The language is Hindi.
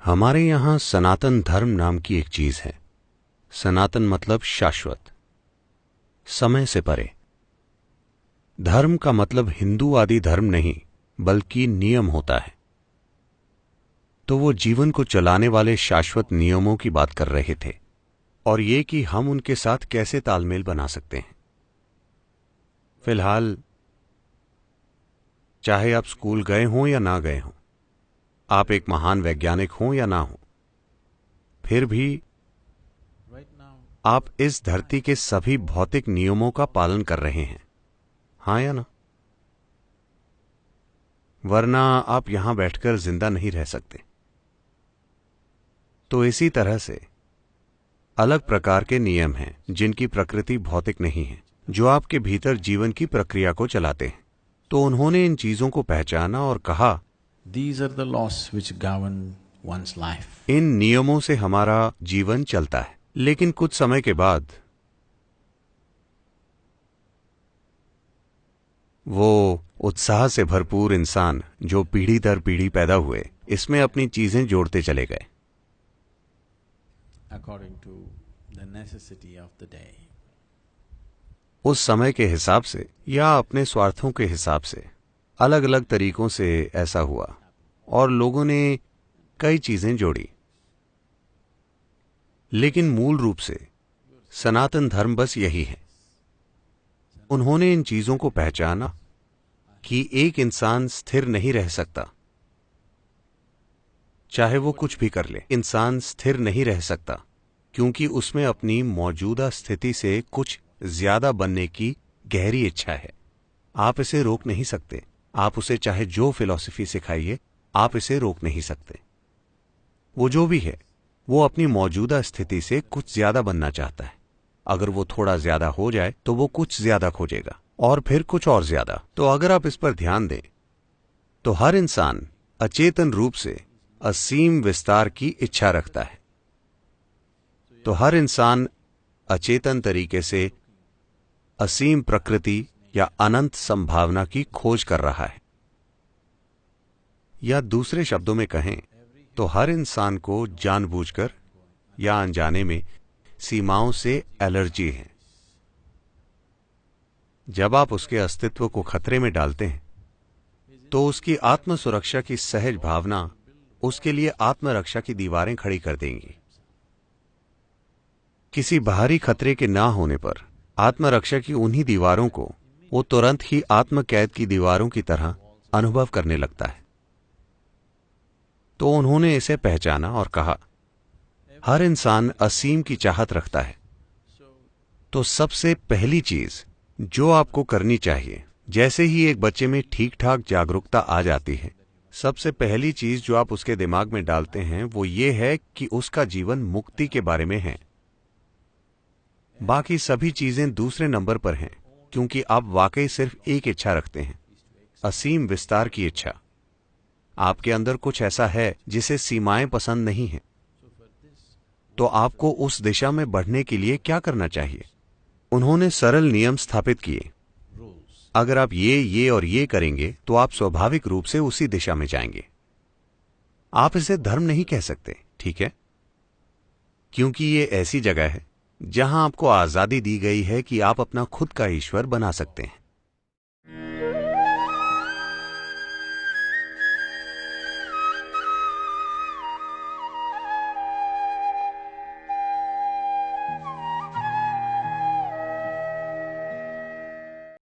हमारे यहाँ सनातन धर्म नाम की एक चीज है। सनातन मतलब शाश्वत, समय से परे। धर्म का मतलब हिंदू आदि धर्म नहीं, बल्कि नियम होता है। तो वो जीवन को चलाने वाले शाश्वत नियमों की बात कर रहे थे, और ये कि हम उनके साथ कैसे तालमेल बना सकते हैं। फिलहाल चाहे आप स्कूल गए हों या ना गए हों, आप एक महान वैज्ञानिक हों या ना हों, फिर भी आप इस धरती के सभी भौतिक नियमों का पालन कर रहे हैं, हां या ना? वरना आप यहां बैठकर जिंदा नहीं रह सकते। तो इसी तरह से अलग प्रकार के नियम हैं जिनकी प्रकृति भौतिक नहीं है, जो आपके भीतर जीवन की प्रक्रिया को चलाते हैं। तो उन्होंने इन चीजों को पहचाना और कहा, These are the laws which govern one's life. इन नियमों से हमारा जीवन चलता है। लेकिन कुछ समय के बाद वो उत्साह से भरपूर इंसान जो पीढ़ी दर पीढ़ी पैदा हुए, इसमें अपनी चीजें जोड़ते चले गए According to the necessity of the day. उस समय के हिसाब से या अपने स्वार्थों के हिसाब से। अलग अलग तरीकों से ऐसा हुआ और लोगों ने कई चीजें जोड़ी, लेकिन मूल रूप से सनातन धर्म बस यही है। उन्होंने इन चीजों को पहचाना कि एक इंसान स्थिर नहीं रह सकता, चाहे वो कुछ भी कर ले। इंसान स्थिर नहीं रह सकता क्योंकि उसमें अपनी मौजूदा स्थिति से कुछ ज्यादा बनने की गहरी इच्छा है। आप इसे रोक नहीं सकते। आप उसे चाहे जो फिलॉसफी सिखाइए, आप इसे रोक नहीं सकते। वो जो भी है, वो अपनी मौजूदा स्थिति से कुछ ज्यादा बनना चाहता है। अगर वो थोड़ा ज्यादा हो जाए तो वो कुछ ज्यादा खोजेगा और फिर कुछ और ज्यादा। तो अगर आप इस पर ध्यान दें तो हर इंसान अचेतन रूप से असीम विस्तार की इच्छा रखता है। तो हर इंसान अचेतन तरीके से असीम प्रकृति या अनंत संभावना की खोज कर रहा है। या दूसरे शब्दों में कहें तो हर इंसान को जानबूझकर या अनजाने में सीमाओं से एलर्जी है। जब आप उसके अस्तित्व को खतरे में डालते हैं तो उसकी आत्म सुरक्षा की सहज भावना उसके लिए आत्मरक्षा की दीवारें खड़ी कर देंगी। किसी बाहरी खतरे के ना होने पर आत्मरक्षा की उन्हीं दीवारों को वो तुरंत ही आत्मकैद की दीवारों की तरह अनुभव करने लगता है। तो उन्होंने इसे पहचाना और कहा, हर इंसान असीम की चाहत रखता है। तो सबसे पहली चीज जो आपको करनी चाहिए, जैसे ही एक बच्चे में ठीक ठाक जागरूकता आ जाती है, सबसे पहली चीज जो आप उसके दिमाग में डालते हैं वो ये है कि उसका जीवन मुक्ति के बारे में है। बाकी सभी चीजें दूसरे नंबर पर हैं, क्योंकि आप वाकई सिर्फ एक इच्छा रखते हैं, असीम विस्तार की इच्छा। आपके अंदर कुछ ऐसा है जिसे सीमाएं पसंद नहीं हैं। तो आपको उस दिशा में बढ़ने के लिए क्या करना चाहिए? उन्होंने सरल नियम स्थापित किए। अगर आप ये और ये करेंगे तो आप स्वाभाविक रूप से उसी दिशा में जाएंगे। आप इसे धर्म नहीं कह सकते, ठीक है? क्योंकि ये ऐसी जगह है जहां आपको आजादी दी गई है कि आप अपना खुद का ईश्वर बना सकते हैं।